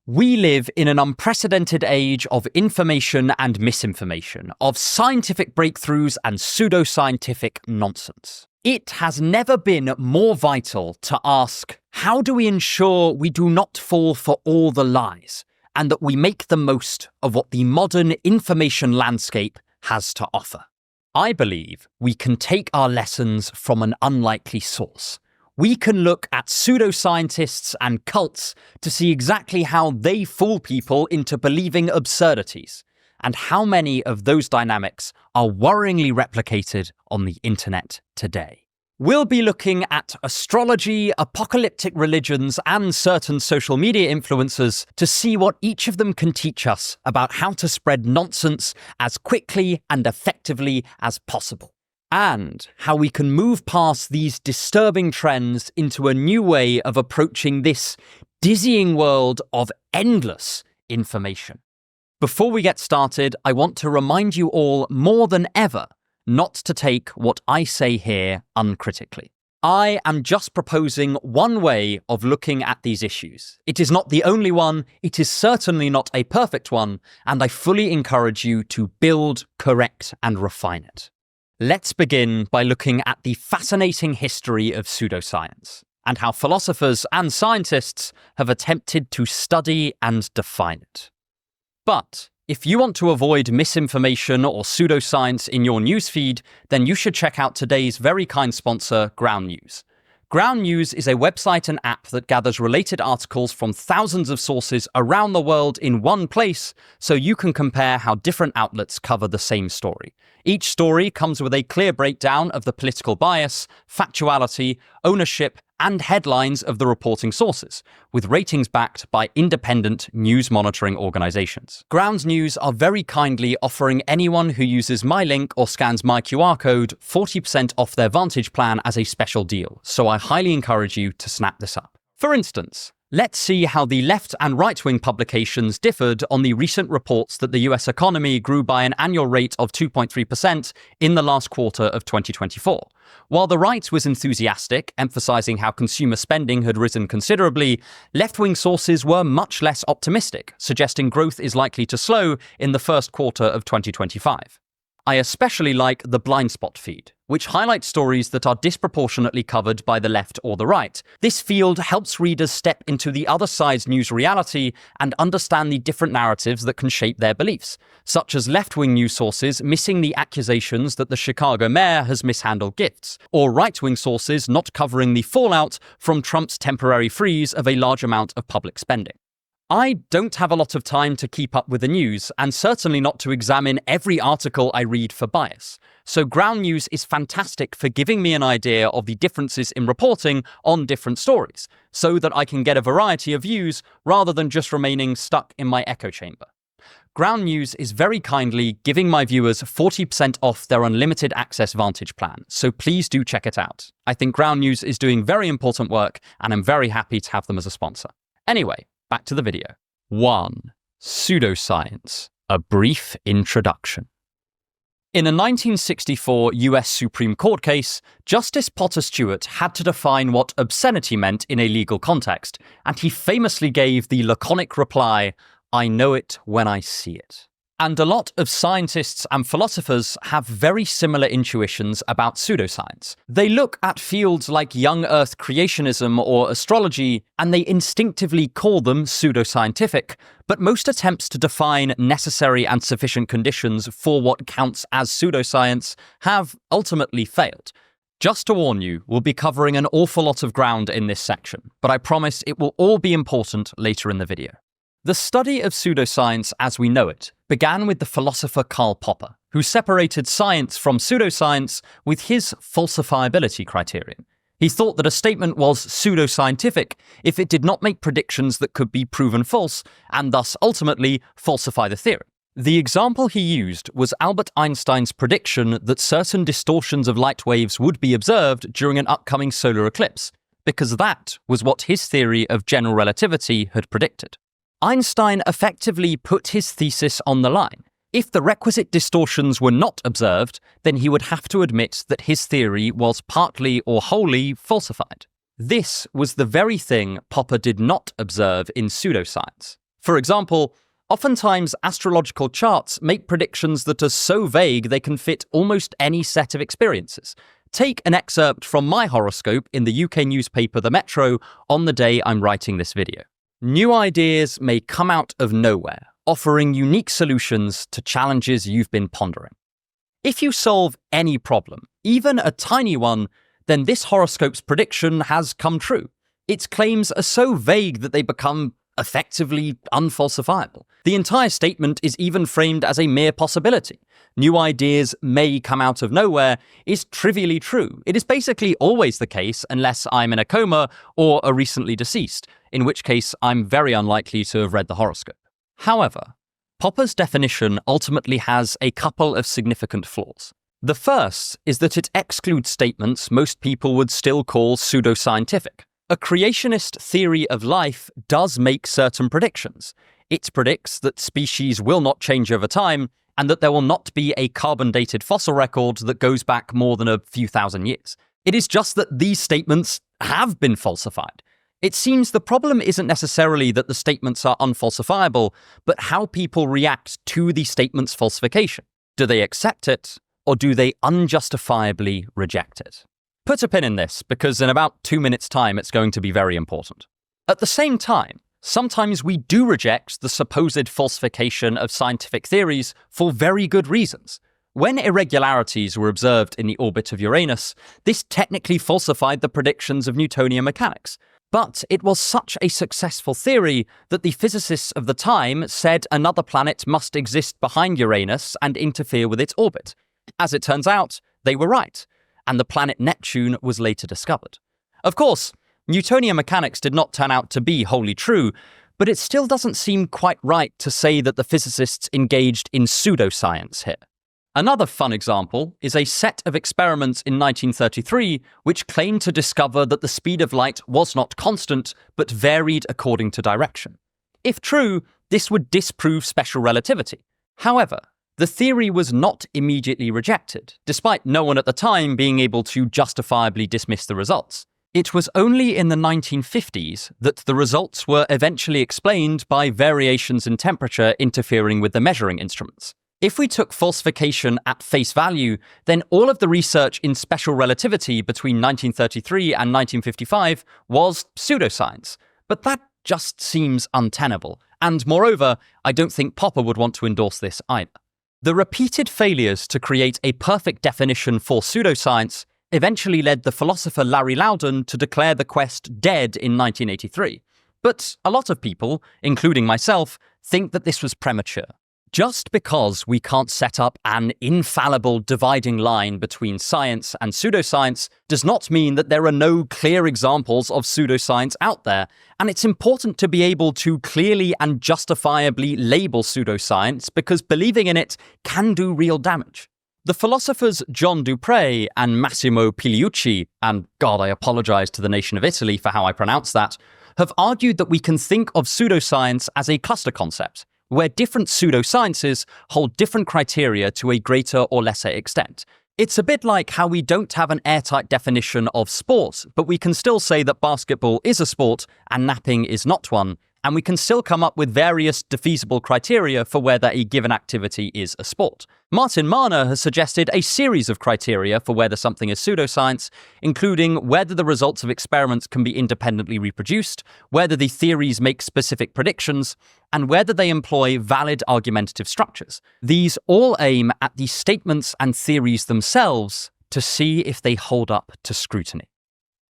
We live in an unprecedented age of information and misinformation, of scientific breakthroughs and pseudoscientific nonsense. It has never been more vital to ask, how do we ensure we do not fall for all the lies, and that we make the most of what the modern information landscape has to offer? I believe we can take our lessons from an unlikely source. We can look at pseudoscientists and cults to see exactly how they fool people into believing absurdities, and how many of those dynamics are worryingly replicated on the internet today. We'll be looking at astrology, apocalyptic religions, and certain social media influencers to see what each of them can teach us about how to spread nonsense as quickly and effectively as possible, and how we can move past these disturbing trends into a new way of approaching this dizzying world of endless information. Before we get started, I want to remind you all more than ever not to take what I say here uncritically. I am just proposing one way of looking at these issues. It is not the only one, it is certainly not a perfect one, and I fully encourage you to build, correct, and refine it. Let's begin by looking at the fascinating history of pseudoscience, and how philosophers and scientists have attempted to study and define it. But if you want to avoid misinformation or pseudoscience in your newsfeed, then you should check out today's very kind sponsor, Ground News. Ground News is a website and app that gathers related articles from thousands of sources around the world in one place, so you can compare how different outlets cover the same story. Each story comes with a clear breakdown of the political bias, factuality, ownership, and headlines of the reporting sources, with ratings backed by independent news monitoring organizations. Ground News are very kindly offering anyone who uses my link or scans my QR code 40% off their Vantage plan as a special deal, so I highly encourage you to snap this up. For instance, let's see how the left and right-wing publications differed on the recent reports that the US economy grew by an annual rate of 2.3% in the last quarter of 2024. While the right was enthusiastic, emphasizing how consumer spending had risen considerably, left-wing sources were much less optimistic, suggesting growth is likely to slow in the first quarter of 2025. I especially like the blind spot feed, which highlights stories that are disproportionately covered by the left or the right. This field helps readers step into the other side's news reality and understand the different narratives that can shape their beliefs, such as left-wing news sources missing the accusations that the Chicago mayor has mishandled gifts, or right-wing sources not covering the fallout from Trump's temporary freeze of a large amount of public spending. I don't have a lot of time to keep up with the news, and certainly not to examine every article I read for bias. So Ground News is fantastic for giving me an idea of the differences in reporting on different stories, so that I can get a variety of views rather than just remaining stuck in my echo chamber. Ground News is very kindly giving my viewers 40% off their unlimited access Vantage plan, so please do check it out. I think Ground News is doing very important work, and I'm very happy to have them as a sponsor. Anyway, back to the video. 1. Pseudoscience, a brief introduction. In a 1964 US Supreme Court case, Justice Potter Stewart had to define what obscenity meant in a legal context, and he famously gave the laconic reply, "I know it when I see it." And a lot of scientists and philosophers have very similar intuitions about pseudoscience. They look at fields like young Earth creationism or astrology, and they instinctively call them pseudoscientific, but most attempts to define necessary and sufficient conditions for what counts as pseudoscience have ultimately failed. Just to warn you, we'll be covering an awful lot of ground in this section, but I promise it will all be important later in the video. The study of pseudoscience as we know it began with the philosopher Karl Popper, who separated science from pseudoscience with his falsifiability criterion. He thought that a statement was pseudoscientific if it did not make predictions that could be proven false, and thus ultimately falsify the theory. The example he used was Albert Einstein's prediction that certain distortions of light waves would be observed during an upcoming solar eclipse, because that was what his theory of general relativity had predicted. Einstein effectively put his thesis on the line. If the requisite distortions were not observed, then he would have to admit that his theory was partly or wholly falsified. This was the very thing Popper did not observe in pseudoscience. For example, oftentimes astrological charts make predictions that are so vague they can fit almost any set of experiences. Take an excerpt from my horoscope in the UK newspaper The Metro on the day I'm writing this video. New ideas may come out of nowhere, offering unique solutions to challenges you've been pondering. If you solve any problem, even a tiny one, then this horoscope's prediction has come true. Its claims are so vague that they become effectively unfalsifiable. The entire statement is even framed as a mere possibility. New ideas may come out of nowhere is trivially true. It is basically always the case unless I'm in a coma or are recently deceased, in which case I'm very unlikely to have read the horoscope. However, Popper's definition ultimately has a couple of significant flaws. The first is that it excludes statements most people would still call pseudoscientific. A creationist theory of life does make certain predictions. It predicts that species will not change over time and that there will not be a carbon-dated fossil record that goes back more than a few thousand years. It is just that these statements have been falsified. It seems the problem isn't necessarily that the statements are unfalsifiable, but how people react to the statement's falsification. Do they accept it, or do they unjustifiably reject it? Put a pin in this, because in about 2 minutes' time it's going to be very important. At the same time, sometimes we do reject the supposed falsification of scientific theories for very good reasons. When irregularities were observed in the orbit of Uranus, this technically falsified the predictions of Newtonian mechanics. But it was such a successful theory that the physicists of the time said another planet must exist behind Uranus and interfere with its orbit. As it turns out, they were right, and the planet Neptune was later discovered. Of course, Newtonian mechanics did not turn out to be wholly true, but it still doesn't seem quite right to say that the physicists engaged in pseudoscience here. Another fun example is a set of experiments in 1933 which claimed to discover that the speed of light was not constant, but varied according to direction. If true, this would disprove special relativity. However, the theory was not immediately rejected, despite no one at the time being able to justifiably dismiss the results. It was only in the 1950s that the results were eventually explained by variations in temperature interfering with the measuring instruments. If we took falsification at face value, then all of the research in special relativity between 1933 and 1955 was pseudoscience. But that just seems untenable. And moreover, I don't think Popper would want to endorse this either. The repeated failures to create a perfect definition for pseudoscience eventually led the philosopher Larry Loudon to declare the quest dead in 1983. But a lot of people, including myself, think that this was premature. Just because we can't set up an infallible dividing line between science and pseudoscience does not mean that there are no clear examples of pseudoscience out there, and it's important to be able to clearly and justifiably label pseudoscience because believing in it can do real damage. The philosophers John Dupre and Massimo Pigliucci, and God, I apologize to the nation of Italy for how I pronounce that, have argued that we can think of pseudoscience as a cluster concept, where different pseudosciences hold different criteria to a greater or lesser extent. It's a bit like how we don't have an airtight definition of sport, but we can still say that basketball is a sport and napping is not one, and we can still come up with various defeasible criteria for whether a given activity is a sport. Martin Mahner has suggested a series of criteria for whether something is pseudoscience, including whether the results of experiments can be independently reproduced, whether the theories make specific predictions, and whether they employ valid argumentative structures. These all aim at the statements and theories themselves to see if they hold up to scrutiny.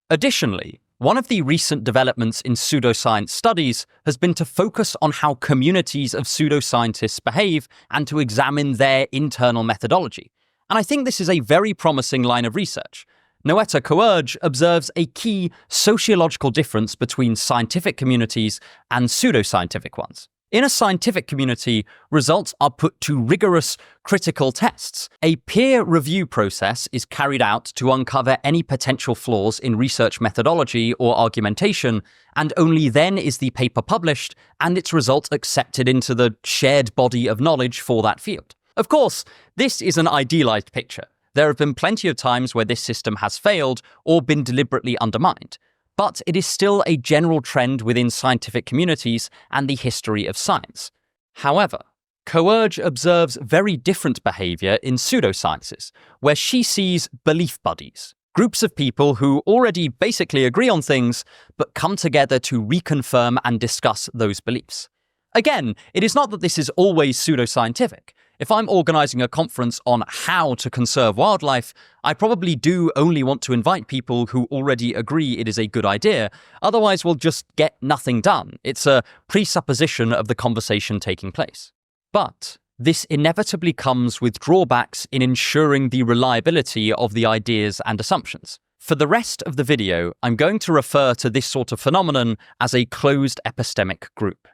Additionally, one of the recent developments in pseudoscience studies has been to focus on how communities of pseudoscientists behave and to examine their internal methodology. And I think this is a very promising line of research. Noetta Coerge observes a key sociological difference between scientific communities and pseudoscientific ones. In a scientific community, results are put to rigorous, critical tests. A peer review process is carried out to uncover any potential flaws in research methodology or argumentation, and only then is the paper published and its result accepted into the shared body of knowledge for that field. Of course, this is an idealized picture. There have been plenty of times where this system has failed or been deliberately undermined. but it is still a general trend within scientific communities and the history of science. However, Coerge observes very different behavior in pseudosciences, where she sees belief buddies, groups of people who already basically agree on things, but come together to reconfirm and discuss those beliefs. Again, it is not that this is always pseudoscientific. If I'm organizing a conference on how to conserve wildlife, I probably do only want to invite people who already agree it is a good idea, otherwise we'll just get nothing done. It's a presupposition of the conversation taking place. But this inevitably comes with drawbacks in ensuring the reliability of the ideas and assumptions. For the rest of the video, I'm going to refer to this sort of phenomenon as a closed epistemic group.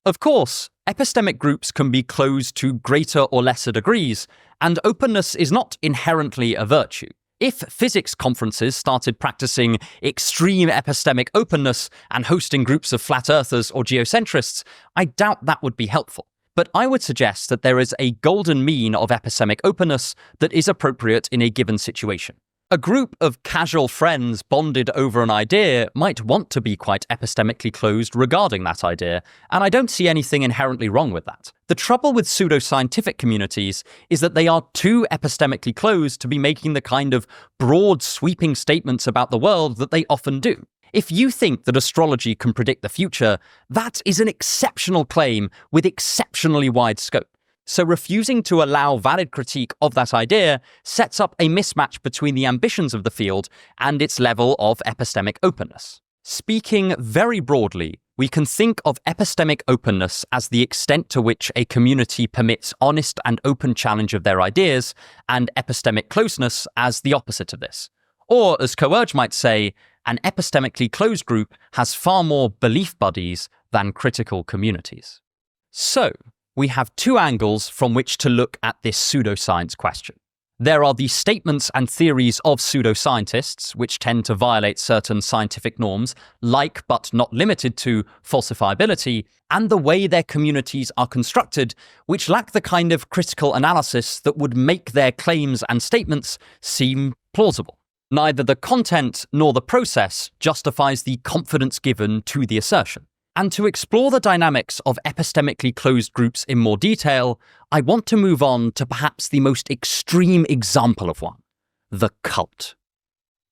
Of course, epistemic groups can be closed to greater or lesser degrees, and openness is not inherently a virtue. If physics conferences started practicing extreme epistemic openness and hosting groups of flat earthers or geocentrists, I doubt that would be helpful. But I would suggest that there is a golden mean of epistemic openness that is appropriate in a given situation. A group of casual friends bonded over an idea might want to be quite epistemically closed regarding that idea, and I don't see anything inherently wrong with that. The trouble with pseudoscientific communities is that they are too epistemically closed to be making the kind of broad, sweeping statements about the world that they often do. If you think that astrology can predict the future, that is an exceptional claim with exceptionally wide scope. So refusing to allow valid critique of that idea sets up a mismatch between the ambitions of the field and its level of epistemic openness. Speaking very broadly, we can think of epistemic openness as the extent to which a community permits honest and open challenge of their ideas, and epistemic closeness as the opposite of this. Or, as Coerge might say, an epistemically closed group has far more belief buddies than critical communities. So, we have two angles from which to look at this pseudoscience question. There are the statements and theories of pseudoscientists, which tend to violate certain scientific norms, like but not limited to falsifiability, and the way their communities are constructed, which lack the kind of critical analysis that would make their claims and statements seem plausible. Neither the content nor the process justifies the confidence given to the assertion. And to explore the dynamics of epistemically closed groups in more detail, I want to move on to perhaps the most extreme example of one, the cult.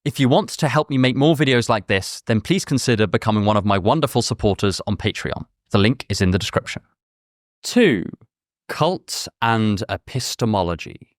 If you want to help me make more videos like this, then please consider becoming one of my wonderful supporters on Patreon. The link is in the description. 2. Cults and epistemology.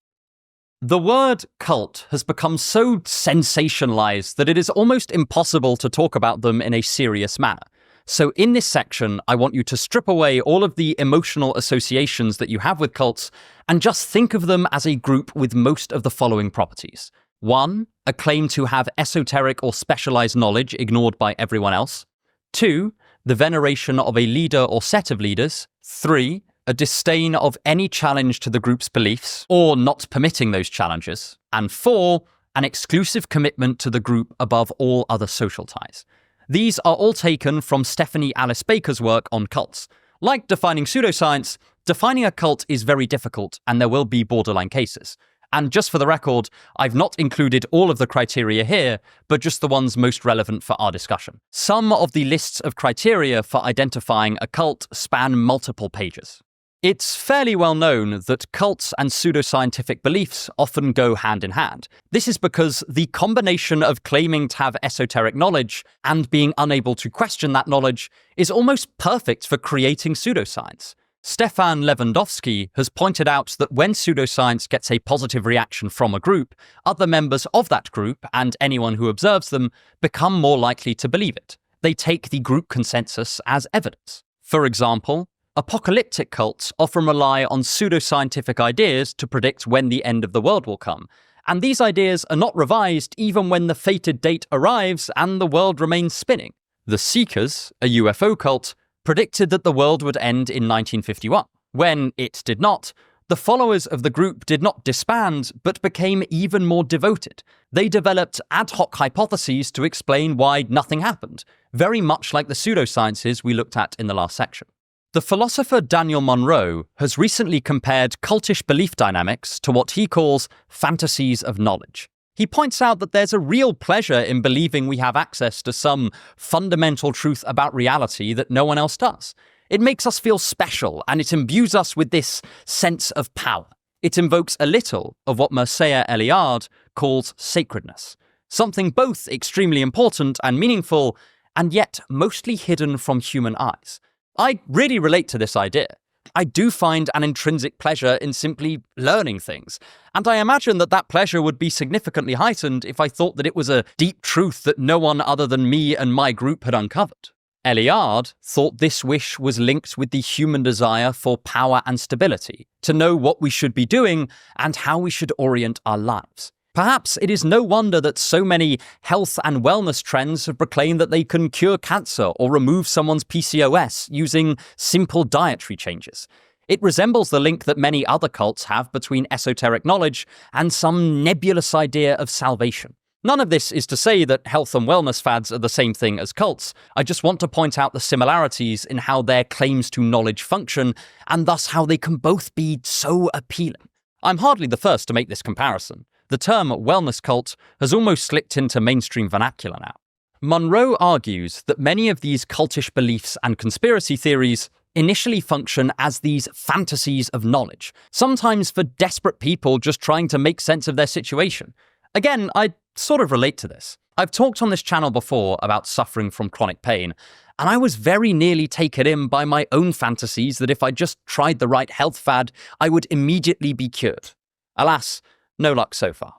The word cult has become so sensationalized that it is almost impossible to talk about them in a serious manner. So in this section, I want you to strip away all of the emotional associations that you have with cults and just think of them as a group with most of the following properties. 1. A claim to have esoteric or specialized knowledge ignored by everyone else. 2. The veneration of a leader or set of leaders. 3. A disdain of any challenge to the group's beliefs, or not permitting those challenges. And 4. An exclusive commitment to the group above all other social ties. These are all taken from Stephanie Alice Baker's work on cults. Like defining pseudoscience, defining a cult is very difficult, and there will be borderline cases. And just for the record, I've not included all of the criteria here, but just the ones most relevant for our discussion. Some of the lists of criteria for identifying a cult span multiple pages. It's fairly well known that cults and pseudoscientific beliefs often go hand in hand. This is because the combination of claiming to have esoteric knowledge and being unable to question that knowledge is almost perfect for creating pseudoscience. Stefan Lewandowski has pointed out that when pseudoscience gets a positive reaction from a group, other members of that group, and anyone who observes them, become more likely to believe it. They take the group consensus as evidence. For example, apocalyptic cults often rely on pseudoscientific ideas to predict when the end of the world will come, and these ideas are not revised even when the fated date arrives and the world remains spinning. The Seekers, a UFO cult, predicted that the world would end in 1951. When it did not, the followers of the group did not disband, but became even more devoted. They developed ad hoc hypotheses to explain why nothing happened, very much like the pseudosciences we looked at in the last section. The philosopher Daniel Monroe has recently compared cultish belief dynamics to what he calls fantasies of knowledge. He points out that there's a real pleasure in believing we have access to some fundamental truth about reality that no one else does. It makes us feel special, and it imbues us with this sense of power. It invokes a little of what Mircea Eliade calls sacredness, something both extremely important and meaningful, and yet mostly hidden from human eyes. I really relate to this idea. I do find an intrinsic pleasure in simply learning things, and I imagine that pleasure would be significantly heightened if I thought that it was a deep truth that no one other than me and my group had uncovered. Eliade thought this wish was linked with the human desire for power and stability, to know what we should be doing and how we should orient our lives. Perhaps it is no wonder that so many health and wellness trends have proclaimed that they can cure cancer or remove someone's PCOS using simple dietary changes. It resembles the link that many other cults have between esoteric knowledge and some nebulous idea of salvation. None of this is to say that health and wellness fads are the same thing as cults. I just want to point out the similarities in how their claims to knowledge function, and thus how they can both be so appealing. I'm hardly the first to make this comparison. The term wellness cult has almost slipped into mainstream vernacular now. Monroe argues that many of these cultish beliefs and conspiracy theories initially function as these fantasies of knowledge, sometimes for desperate people just trying to make sense of their situation. Again, I sort of relate to this. I've talked on this channel before about suffering from chronic pain, and I was very nearly taken in by my own fantasies that if I just tried the right health fad, I would immediately be cured. Alas, no luck so far.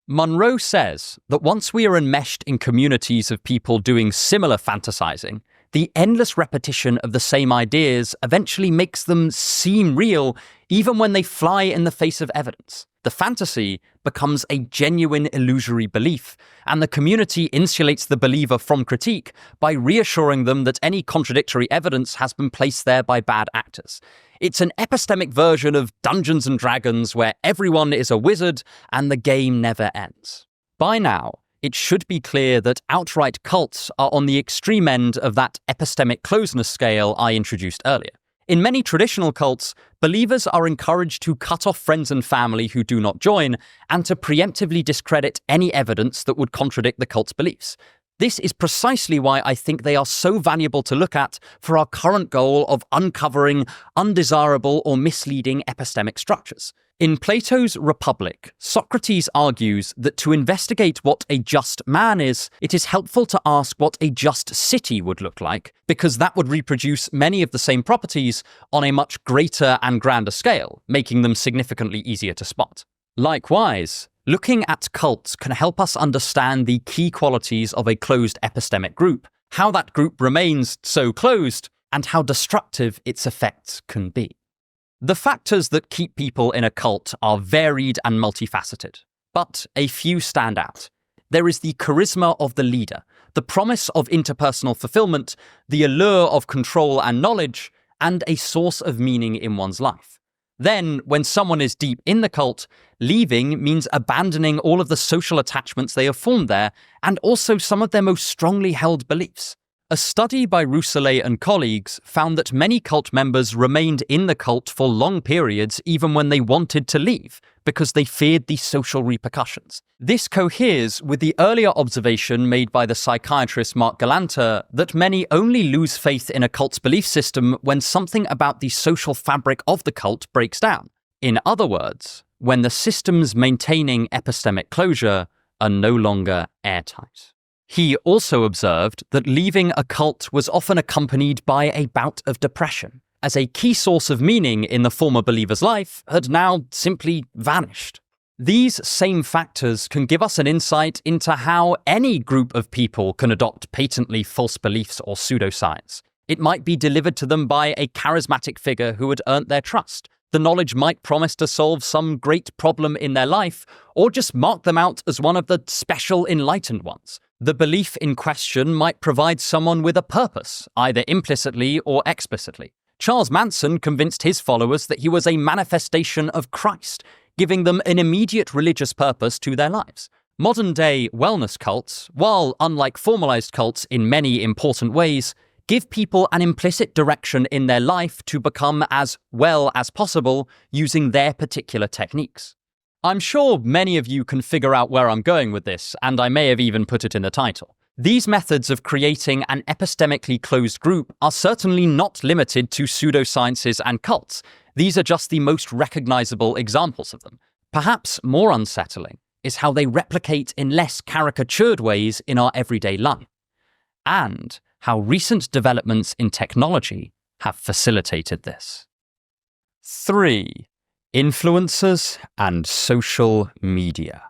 Monroe says that once we are enmeshed in communities of people doing similar fantasizing, the endless repetition of the same ideas eventually makes them seem real, even when they fly in the face of evidence. The fantasy becomes a genuine illusory belief, and the community insulates the believer from critique by reassuring them that any contradictory evidence has been placed there by bad actors. It's an epistemic version of Dungeons and Dragons where everyone is a wizard and the game never ends. By now, it should be clear that outright cults are on the extreme end of that epistemic closeness scale I introduced earlier. In many traditional cults, believers are encouraged to cut off friends and family who do not join, and to preemptively discredit any evidence that would contradict the cult's beliefs. This is precisely why I think they are so valuable to look at for our current goal of uncovering undesirable or misleading epistemic structures. In Plato's Republic, Socrates argues that to investigate what a just man is, it is helpful to ask what a just city would look like, because that would reproduce many of the same properties on a much greater and grander scale, making them significantly easier to spot. Likewise, looking at cults can help us understand the key qualities of a closed epistemic group, how that group remains so closed, and how destructive its effects can be. The factors that keep people in a cult are varied and multifaceted, but a few stand out. There is the charisma of the leader, the promise of interpersonal fulfillment, the allure of control and knowledge, and a source of meaning in one's life. Then, when someone is deep in the cult, leaving means abandoning all of the social attachments they have formed there, and also some of their most strongly held beliefs. A study by Rousselet and colleagues found that many cult members remained in the cult for long periods even when they wanted to leave, because they feared the social repercussions. This coheres with the earlier observation made by the psychiatrist Mark Galanter that many only lose faith in a cult's belief system when something about the social fabric of the cult breaks down. In other words, when the systems maintaining epistemic closure are no longer airtight. He also observed that leaving a cult was often accompanied by a bout of depression, as a key source of meaning in the former believer's life had now simply vanished. These same factors can give us an insight into how any group of people can adopt patently false beliefs or pseudoscience. It might be delivered to them by a charismatic figure who had earned their trust. The knowledge might promise to solve some great problem in their life, or just mark them out as one of the special enlightened ones. The belief in question might provide someone with a purpose, either implicitly or explicitly. Charles Manson convinced his followers that he was a manifestation of Christ, giving them an immediate religious purpose to their lives. Modern-day wellness cults, while unlike formalized cults in many important ways, give people an implicit direction in their life to become as well as possible using their particular techniques. I'm sure many of you can figure out where I'm going with this, and I may have even put it in the title. These methods of creating an epistemically closed group are certainly not limited to pseudosciences and cults. These are just the most recognizable examples of them. Perhaps more unsettling is how they replicate in less caricatured ways in our everyday life, and how recent developments in technology have facilitated this. 3. Influencers and social media.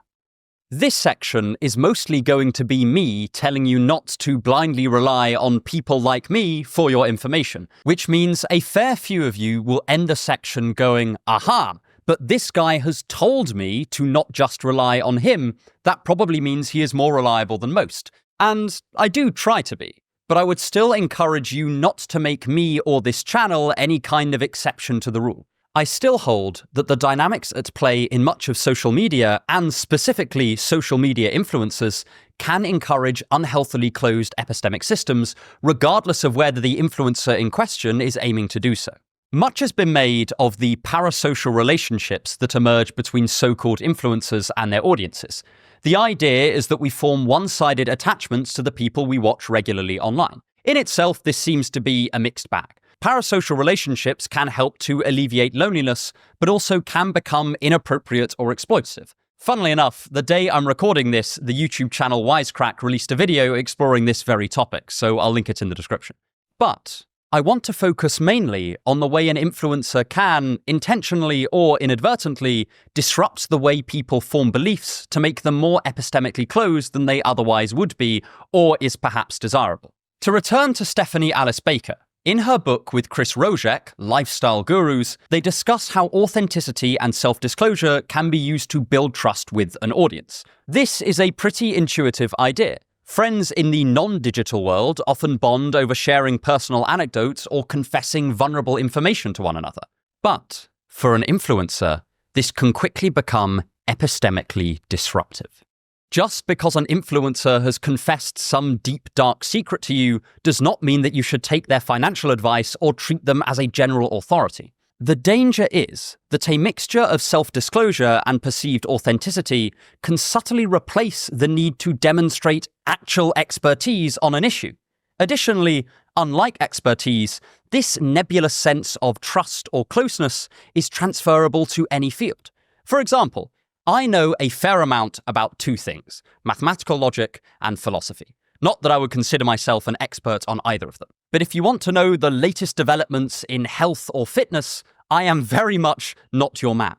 This section is mostly going to be me telling you not to blindly rely on people like me for your information, which means a fair few of you will end the section going, aha, but this guy has told me to not just rely on him. That probably means he is more reliable than most. And I do try to be, but I would still encourage you not to make me or this channel any kind of exception to the rule. I still hold that the dynamics at play in much of social media, and specifically social media influencers, can encourage unhealthily closed epistemic systems, regardless of whether the influencer in question is aiming to do so. Much has been made of the parasocial relationships that emerge between so-called influencers and their audiences. The idea is that we form one-sided attachments to the people we watch regularly online. In itself, this seems to be a mixed bag. Parasocial relationships can help to alleviate loneliness, but also can become inappropriate or exploitative. Funnily enough, the day I'm recording this, the YouTube channel Wisecrack released a video exploring this very topic, so I'll link it in the description. But I want to focus mainly on the way an influencer can, intentionally or inadvertently, disrupt the way people form beliefs to make them more epistemically closed than they otherwise would be, or is perhaps desirable. To return to Stephanie Alice Baker, in her book with Chris Rojek, Lifestyle Gurus, they discuss how authenticity and self-disclosure can be used to build trust with an audience. This is a pretty intuitive idea. Friends in the non-digital world often bond over sharing personal anecdotes or confessing vulnerable information to one another. But for an influencer, this can quickly become epistemically disruptive. Just because an influencer has confessed some deep, dark secret to you does not mean that you should take their financial advice or treat them as a general authority. The danger is that a mixture of self-disclosure and perceived authenticity can subtly replace the need to demonstrate actual expertise on an issue. Additionally, unlike expertise, this nebulous sense of trust or closeness is transferable to any field. For example, I know a fair amount about two things: mathematical logic and philosophy. Not that I would consider myself an expert on either of them. But if you want to know the latest developments in health or fitness, I am very much not your man.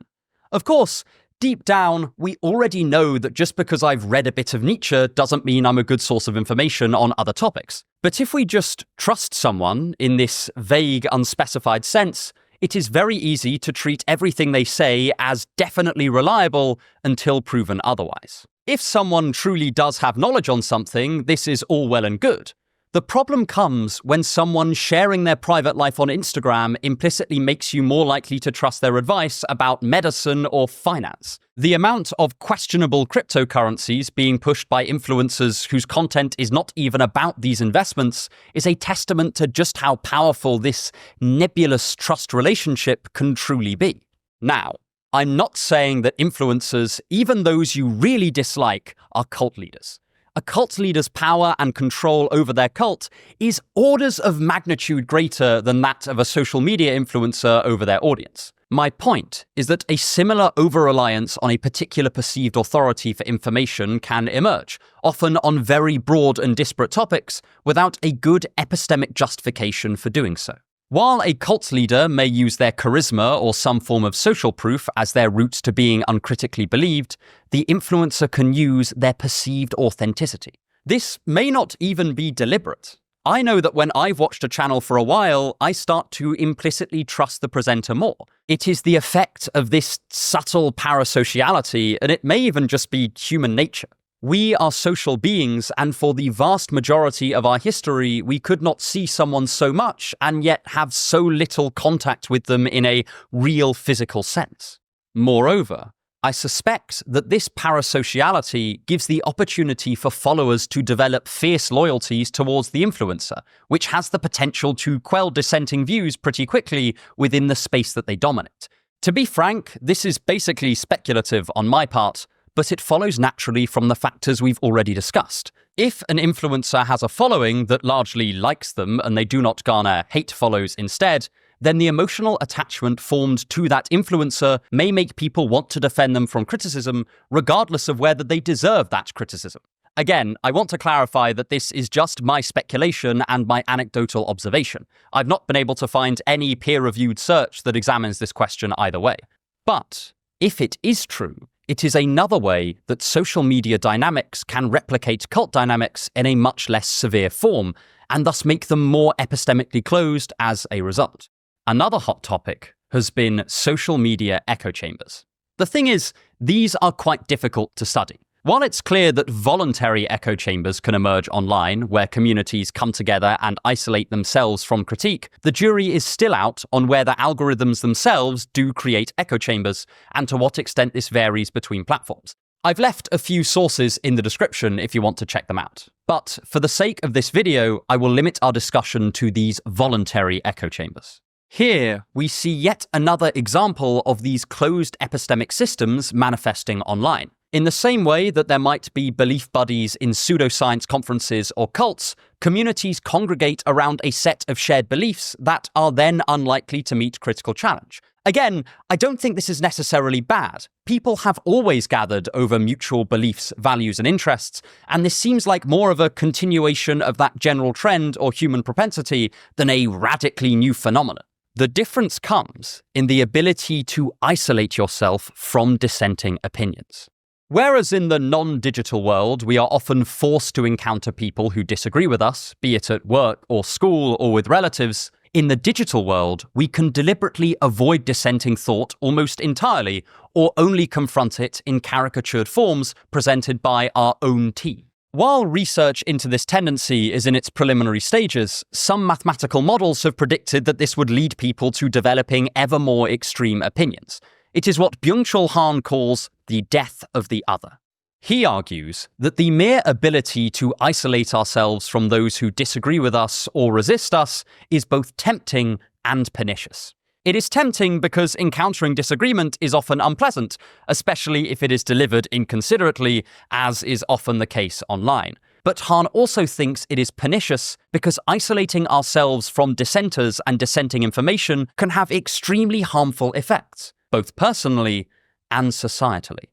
Of course, deep down, we already know that just because I've read a bit of Nietzsche doesn't mean I'm a good source of information on other topics. But if we just trust someone in this vague, unspecified sense, it is very easy to treat everything they say as definitely reliable until proven otherwise. If someone truly does have knowledge on something, this is all well and good. The problem comes when someone sharing their private life on Instagram implicitly makes you more likely to trust their advice about medicine or finance. The amount of questionable cryptocurrencies being pushed by influencers whose content is not even about these investments is a testament to just how powerful this nebulous trust relationship can truly be. Now, I'm not saying that influencers, even those you really dislike, are cult leaders. A cult leader's power and control over their cult is orders of magnitude greater than that of a social media influencer over their audience. My point is that a similar over-reliance on a particular perceived authority for information can emerge, often on very broad and disparate topics, without a good epistemic justification for doing so. While a cult leader may use their charisma or some form of social proof as their route to being uncritically believed, the influencer can use their perceived authenticity. This may not even be deliberate. I know that when I've watched a channel for a while, I start to implicitly trust the presenter more. It is the effect of this subtle parasociality, and it may even just be human nature. We are social beings, and for the vast majority of our history, we could not see someone so much and yet have so little contact with them in a real physical sense. Moreover, I suspect that this parasociality gives the opportunity for followers to develop fierce loyalties towards the influencer, which has the potential to quell dissenting views pretty quickly within the space that they dominate. To be frank, this is basically speculative on my part, but it follows naturally from the factors we've already discussed. If an influencer has a following that largely likes them and they do not garner hate follows instead, then the emotional attachment formed to that influencer may make people want to defend them from criticism, regardless of whether they deserve that criticism. Again, I want to clarify that this is just my speculation and my anecdotal observation. I've not been able to find any peer-reviewed search that examines this question either way. But if it is true, it is another way that social media dynamics can replicate cult dynamics in a much less severe form, and thus make them more epistemically closed as a result. Another hot topic has been social media echo chambers. The thing is, these are quite difficult to study. While it's clear that voluntary echo chambers can emerge online, where communities come together and isolate themselves from critique, the jury is still out on whether algorithms themselves do create echo chambers, and to what extent this varies between platforms. I've left a few sources in the description if you want to check them out. But for the sake of this video, I will limit our discussion to these voluntary echo chambers. Here, we see yet another example of these closed epistemic systems manifesting online. In the same way that there might be belief buddies in pseudoscience conferences or cults, communities congregate around a set of shared beliefs that are then unlikely to meet critical challenge. Again, I don't think this is necessarily bad. People have always gathered over mutual beliefs, values, and interests, and this seems like more of a continuation of that general trend or human propensity than a radically new phenomenon. The difference comes in the ability to isolate yourself from dissenting opinions. Whereas in the non-digital world, we are often forced to encounter people who disagree with us, be it at work or school or with relatives, in the digital world, we can deliberately avoid dissenting thought almost entirely, or only confront it in caricatured forms presented by our own team. While research into this tendency is in its preliminary stages, some mathematical models have predicted that this would lead people to developing ever more extreme opinions. It is what Byung-Chul Han calls the death of the other. He argues that the mere ability to isolate ourselves from those who disagree with us or resist us is both tempting and pernicious. It is tempting because encountering disagreement is often unpleasant, especially if it is delivered inconsiderately, as is often the case online. But Han also thinks it is pernicious because isolating ourselves from dissenters and dissenting information can have extremely harmful effects, both personally and societally.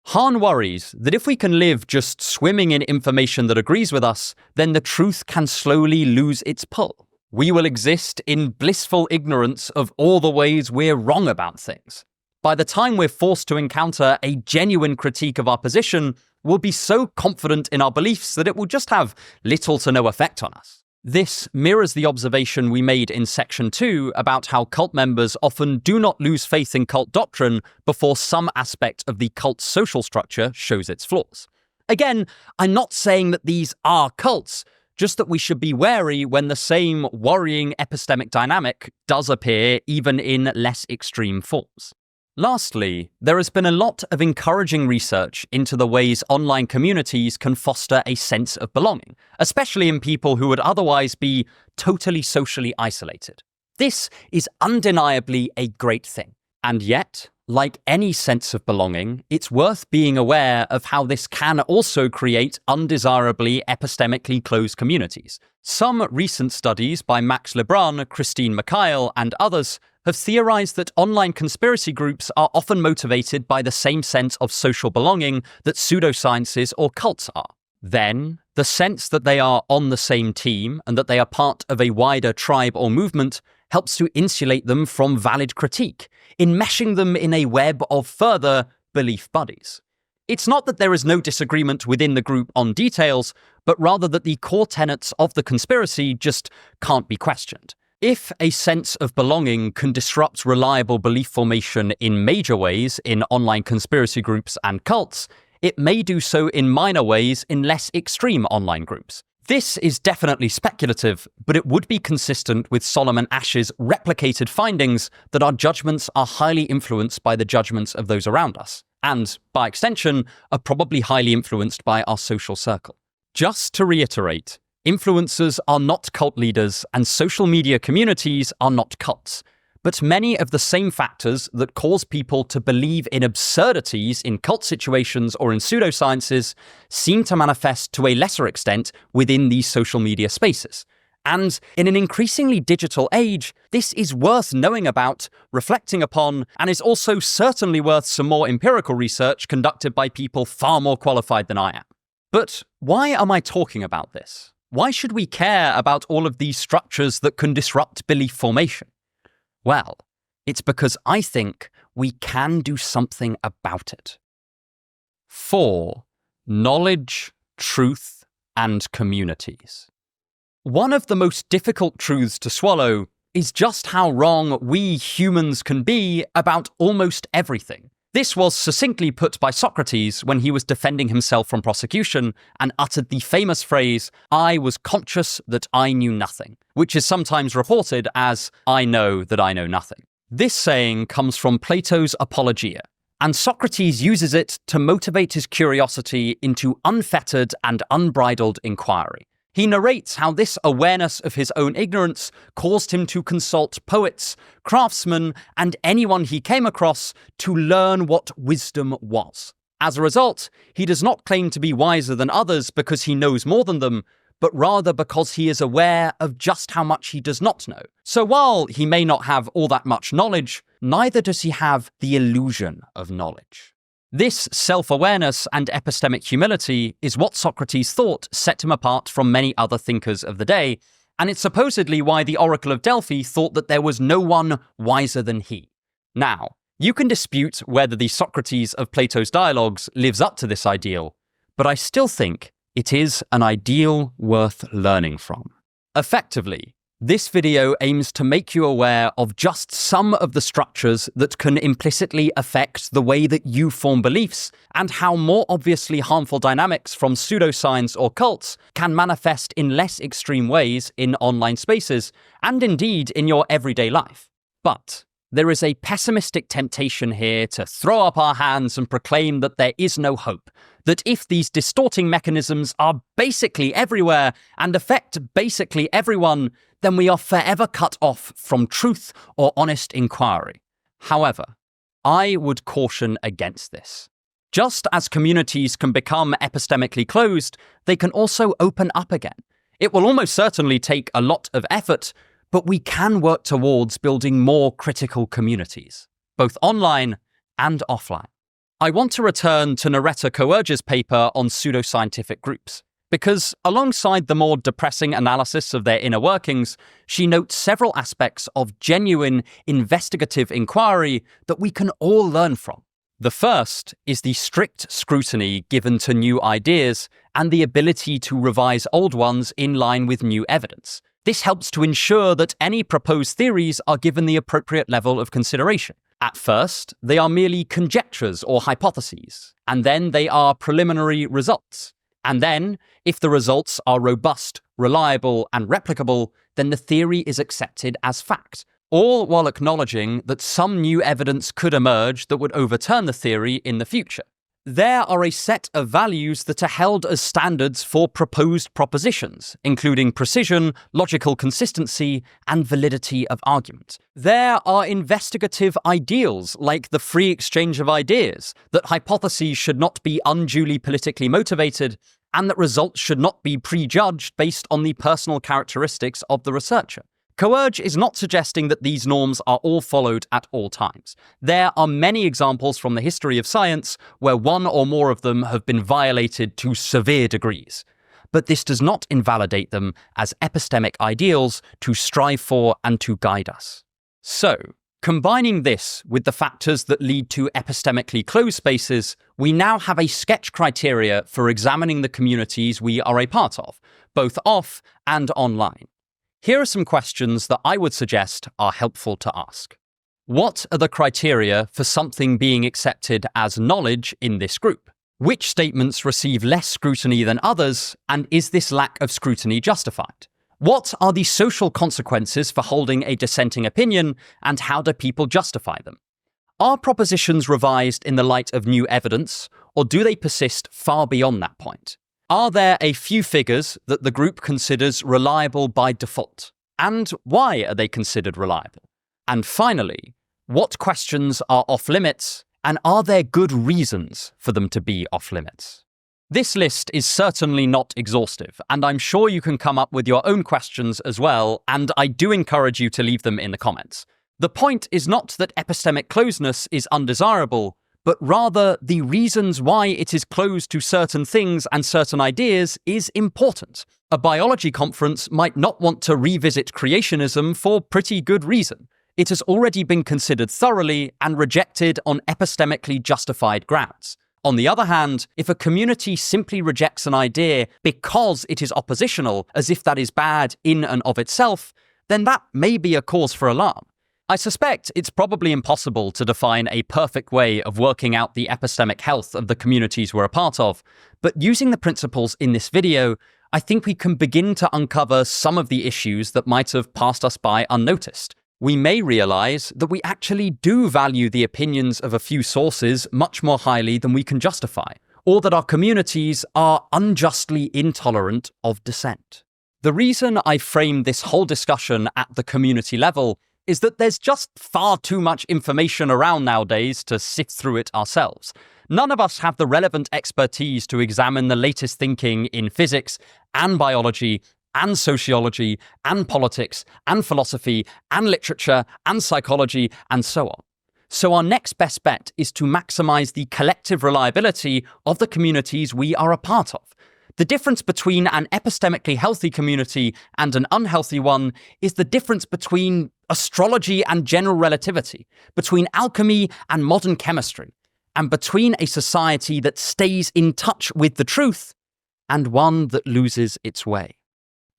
Han worries that if we can live just swimming in information that agrees with us, then the truth can slowly lose its pull. We will exist in blissful ignorance of all the ways we're wrong about things. By the time we're forced to encounter a genuine critique of our position, we'll be so confident in our beliefs that it will just have little to no effect on us. This mirrors the observation we made in Section 2 about how cult members often do not lose faith in cult doctrine before some aspect of the cult's social structure shows its flaws. Again, I'm not saying that these are cults, just that we should be wary when the same worrying epistemic dynamic does appear even in less extreme forms. Lastly, there has been a lot of encouraging research into the ways online communities can foster a sense of belonging, especially in people who would otherwise be totally socially isolated. This is undeniably a great thing. And yet, like any sense of belonging, it's worth being aware of how this can also create undesirably epistemically closed communities. Some recent studies by Max Lebrun, Christine Mikhail, and others have theorized that online conspiracy groups are often motivated by the same sense of social belonging that pseudosciences or cults are. Then, the sense that they are on the same team and that they are part of a wider tribe or movement helps to insulate them from valid critique, enmeshing them in a web of further belief buddies. It's not that there is no disagreement within the group on details, but rather that the core tenets of the conspiracy just can't be questioned. If a sense of belonging can disrupt reliable belief formation in major ways in online conspiracy groups and cults, it may do so in minor ways in less extreme online groups. This is definitely speculative, but it would be consistent with Solomon Asch's replicated findings that our judgments are highly influenced by the judgments of those around us, and, by extension, are probably highly influenced by our social circle. Just to reiterate, influencers are not cult leaders and social media communities are not cults. But many of the same factors that cause people to believe in absurdities in cult situations or in pseudosciences seem to manifest to a lesser extent within these social media spaces. And in an increasingly digital age, this is worth knowing about, reflecting upon, and is also certainly worth some more empirical research conducted by people far more qualified than I am. But why am I talking about this? Why should we care about all of these structures that can disrupt belief formation? Well, it's because I think we can do something about it. 4. Knowledge, truth, and communities. One of the most difficult truths to swallow is just how wrong we humans can be about almost everything. This was succinctly put by Socrates when he was defending himself from prosecution and uttered the famous phrase, "I was conscious that I knew nothing," which is sometimes reported as, "I know that I know nothing." This saying comes from Plato's Apologia, and Socrates uses it to motivate his curiosity into unfettered and unbridled inquiry. He narrates how this awareness of his own ignorance caused him to consult poets, craftsmen, and anyone he came across to learn what wisdom was. As a result, he does not claim to be wiser than others because he knows more than them, but rather because he is aware of just how much he does not know. So while he may not have all that much knowledge, neither does he have the illusion of knowledge. This self-awareness and epistemic humility is what Socrates thought set him apart from many other thinkers of the day, and it's supposedly why the Oracle of Delphi thought that there was no one wiser than he. Now, you can dispute whether the Socrates of Plato's dialogues lives up to this ideal, but I still think it is an ideal worth learning from. Effectively, this video aims to make you aware of just some of the structures that can implicitly affect the way that you form beliefs, and how more obviously harmful dynamics from pseudoscience or cults can manifest in less extreme ways in online spaces, and indeed in your everyday life. But there is a pessimistic temptation here to throw up our hands and proclaim that there is no hope, that if these distorting mechanisms are basically everywhere and affect basically everyone, then we are forever cut off from truth or honest inquiry. However, I would caution against this. Just as communities can become epistemically closed, they can also open up again. It will almost certainly take a lot of effort, but we can work towards building more critical communities, both online and offline. I want to return to Nareta Coerge's paper on pseudoscientific groups, because alongside the more depressing analysis of their inner workings, she notes several aspects of genuine investigative inquiry that we can all learn from. The first is the strict scrutiny given to new ideas and the ability to revise old ones in line with new evidence. This helps to ensure that any proposed theories are given the appropriate level of consideration. At first, they are merely conjectures or hypotheses, and then they are preliminary results. And then, if the results are robust, reliable, and replicable, then the theory is accepted as fact, all while acknowledging that some new evidence could emerge that would overturn the theory in the future. There are a set of values that are held as standards for proposed propositions, including precision, logical consistency, and validity of argument. There are investigative ideals like the free exchange of ideas, that hypotheses should not be unduly politically motivated, and that results should not be prejudged based on the personal characteristics of the researcher. Coerge is not suggesting that these norms are all followed at all times. There are many examples from the history of science where one or more of them have been violated to severe degrees. But this does not invalidate them as epistemic ideals to strive for and to guide us. So, combining this with the factors that lead to epistemically closed spaces, we now have a sketch criteria for examining the communities we are a part of, both off and online. Here are some questions that I would suggest are helpful to ask. What are the criteria for something being accepted as knowledge in this group? Which statements receive less scrutiny than others, and is this lack of scrutiny justified? What are the social consequences for holding a dissenting opinion, and how do people justify them? Are propositions revised in the light of new evidence, or do they persist far beyond that point? Are there a few figures that the group considers reliable by default? And why are they considered reliable? And finally, what questions are off-limits, and are there good reasons for them to be off-limits? This list is certainly not exhaustive, and I'm sure you can come up with your own questions as well, and I do encourage you to leave them in the comments. The point is not that epistemic closeness is undesirable, but rather the reasons why it is closed to certain things and certain ideas is important. A biology conference might not want to revisit creationism for pretty good reason. It has already been considered thoroughly and rejected on epistemically justified grounds. On the other hand, if a community simply rejects an idea because it is oppositional, as if that is bad in and of itself, then that may be a cause for alarm. I suspect it's probably impossible to define a perfect way of working out the epistemic health of the communities we're a part of, but using the principles in this video, I think we can begin to uncover some of the issues that might have passed us by unnoticed. We may realize that we actually do value the opinions of a few sources much more highly than we can justify, or that our communities are unjustly intolerant of dissent. The reason I frame this whole discussion at the community level is that there's just far too much information around nowadays to sift through it ourselves. None of us have the relevant expertise to examine the latest thinking in physics and biology and sociology and politics and philosophy and literature and psychology and so on. So our next best bet is to maximize the collective reliability of the communities we are a part of. The difference between an epistemically healthy community and an unhealthy one is the difference between astrology and general relativity, between alchemy and modern chemistry, and between a society that stays in touch with the truth and one that loses its way.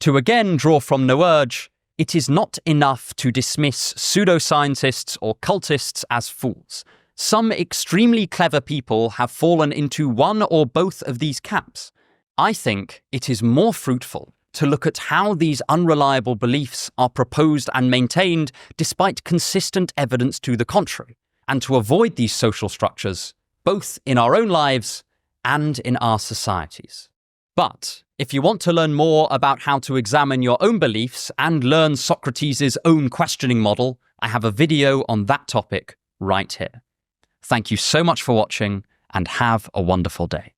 To again draw from Nourge, it is not enough to dismiss pseudoscientists or cultists as fools. Some extremely clever people have fallen into one or both of these camps. I think it is more fruitful to look at how these unreliable beliefs are proposed and maintained despite consistent evidence to the contrary, and to avoid these social structures, both in our own lives and in our societies. But if you want to learn more about how to examine your own beliefs and learn Socrates' own questioning model, I have a video on that topic right here. Thank you so much for watching, and have a wonderful day.